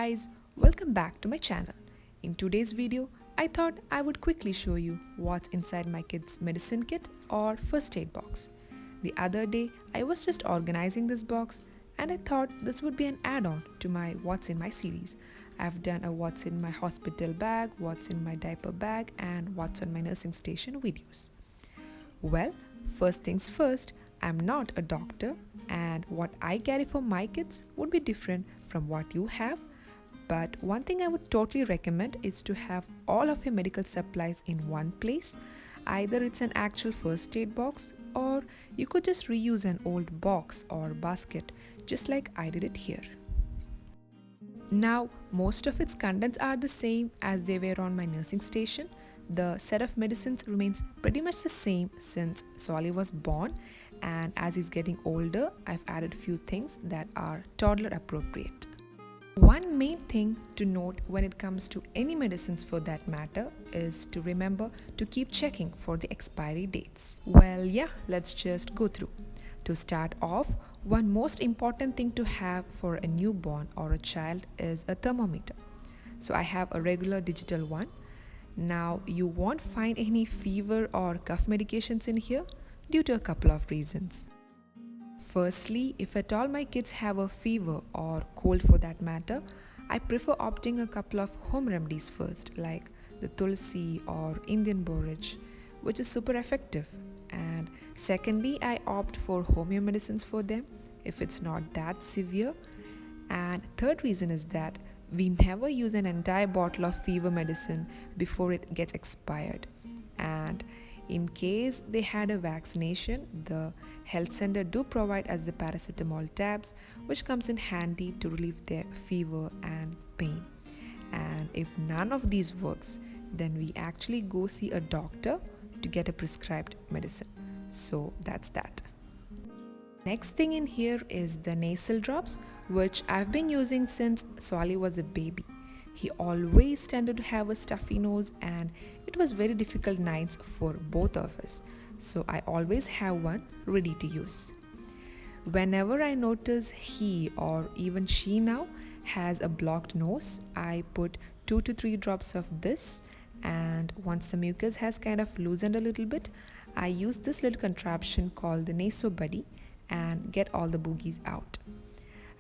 guys, welcome back to my channel. In today's video, I thought I would quickly show you what's inside my kid's medicine kit or first aid box. The other day, I was just organizing this box and I thought this would be an add-on to my What's in My series. I've done a What's in My hospital bag, What's in My diaper bag and What's on My nursing station videos. Well, first things first, I'm not a doctor and what I carry for my kids would be different from what you have. But one thing I would totally recommend is to have all of your medical supplies in one place. Either it's an actual first aid box or you could just reuse an old box or basket just like I did it here. Now, most of its contents are the same as they were on my nursing station. The set of medicines remains pretty much the same since Solly was born, and as he's getting older, I've added a few things that are toddler appropriate. One main thing to note when it comes to any medicines for that matter is to remember to keep checking for the expiry dates. Well, yeah, let's just go through. To start off, one most important thing to have for a newborn or a child is a thermometer. So I have a regular digital one. Now, you won't find any fever or cough medications in here due to a couple of reasons. Firstly, if at all my kids have a fever or cold for that matter, I prefer opting a couple of home remedies first, like the tulsi or Indian borage, which is super effective. And secondly, I opt for homeo medicines for them if it's not that severe. And third reason is that we never use an entire bottle of fever medicine before it gets expired. And in case they had a vaccination, the health center do provide us the paracetamol tabs, which comes in handy to relieve their fever and pain. And if none of these works, then we actually go see a doctor to get a prescribed medicine. So that's that. Next thing in here is the nasal drops, which I've been using since Solly was a baby. He always tended to have a stuffy nose and it was very difficult nights for both of us. So I always have one ready to use. Whenever I notice he or even she now has a blocked nose, I put 2 to 3 drops of this, and once the mucus has kind of loosened a little bit, I use this little contraption called the Naso Buddy and get all the boogies out.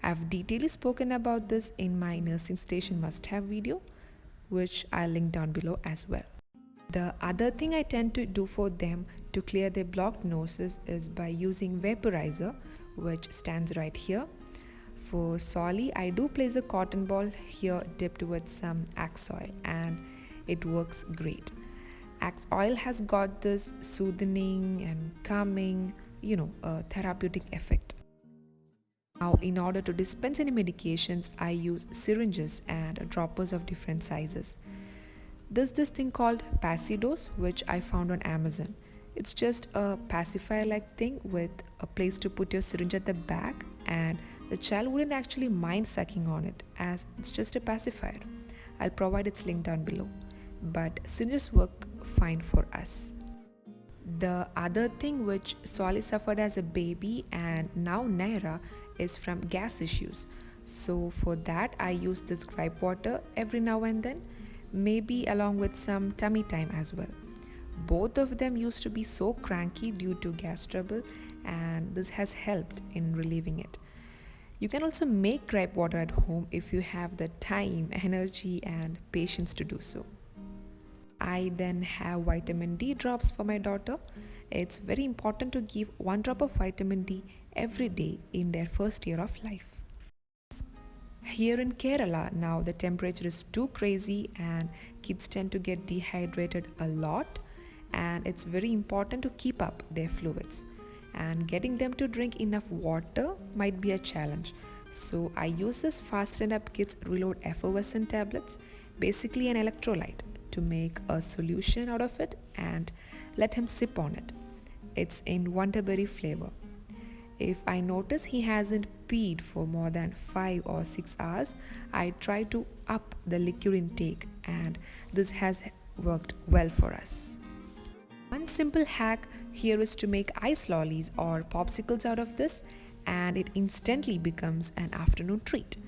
I've detailedly spoken about this in my nursing station must-have video, which I'll link down below as well. The other thing I tend to do for them to clear their blocked noses is by using Vaporizer, which stands right here. For Solly, I do place a cotton ball here dipped with some axe oil and it works great. Axe oil has got this soothing and calming, a therapeutic effect. Now, in order to dispense any medications, I use syringes and droppers of different sizes. There's this thing called Pacidose, which I found on Amazon. It's just a pacifier-like thing with a place to put your syringe at the back, and the child wouldn't actually mind sucking on it as it's just a pacifier. I'll provide its link down below. But syringes work fine for us. The other thing which Solly suffered as a baby and now Naira is from gas issues. So for that I use this gripe water every now and then, maybe along with some tummy time as well. Both of them used to be so cranky due to gas trouble and this has helped in relieving it. You can also make gripe water at home if you have the time, energy and patience to do so. I then have vitamin D drops for my daughter. It's very important to give 1 drop of vitamin D every day in their first year of life. Here in Kerala, now the temperature is too crazy and kids tend to get dehydrated a lot, and it's very important to keep up their fluids. And getting them to drink enough water might be a challenge. So I use this Fast Stand Up Kids Reload effervescent tablets, basically an electrolyte, to make a solution out of it and let him sip on it. It's in wonderberry flavor. If I notice he hasn't peed for more than 5 or 6 hours, I try to up the liquid intake, and this has worked well for us. One simple hack here is to make ice lollies or popsicles out of this, and it instantly becomes an afternoon treat.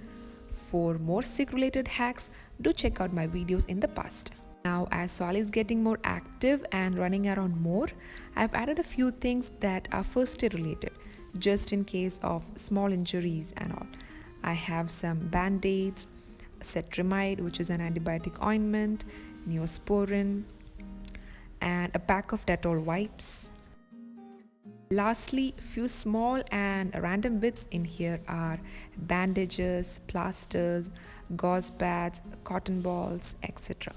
For more sick related hacks, do check out my videos in the past. Now, as Swali is getting more active and running around more, I've added a few things that are first aid related, just in case of small injuries and all. I have some band-aids, cetrimide, which is an antibiotic ointment, neosporin, and a pack of Dettol wipes. Lastly, few small and random bits in here are bandages, plasters, gauze pads, cotton balls, etc.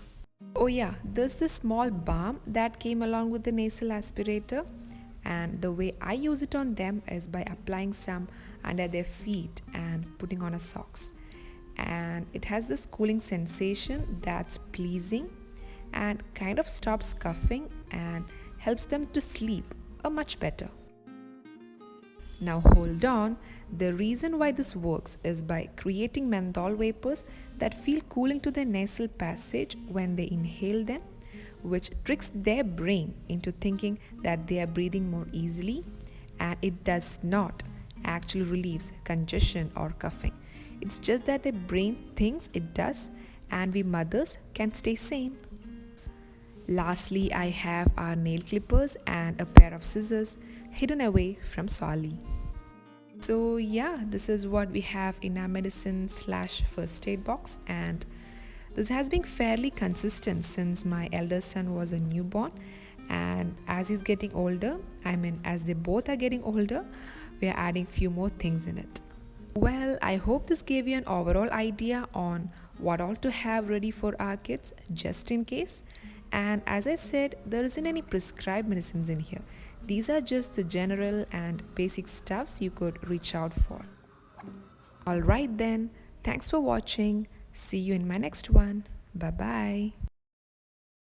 Oh yeah, there's this small balm that came along with the nasal aspirator, and the way I use it on them is by applying some under their feet and putting on a socks. And it has this cooling sensation that's pleasing and kind of stops coughing and helps them to sleep much better. Now hold on, the reason why this works is by creating menthol vapors that feel cooling to the nasal passage when they inhale them, which tricks their brain into thinking that they are breathing more easily, and it does not actually relieves congestion or coughing. It's just that the brain thinks it does, and we mothers can stay sane. Lastly, I have our nail clippers and a pair of scissors hidden away from Swali. So yeah, this is what we have in our medicine/first aid box, and this has been fairly consistent since my eldest son was a newborn, and as he's getting older, as they both are getting older, we are adding few more things in it. Well, I hope this gave you an overall idea on what all to have ready for our kids just in case. And as I said, there isn't any prescribed medicines in here. These are just the general and basic stuffs you could reach out for. Alright then, thanks for watching. See you in my next one. Bye bye.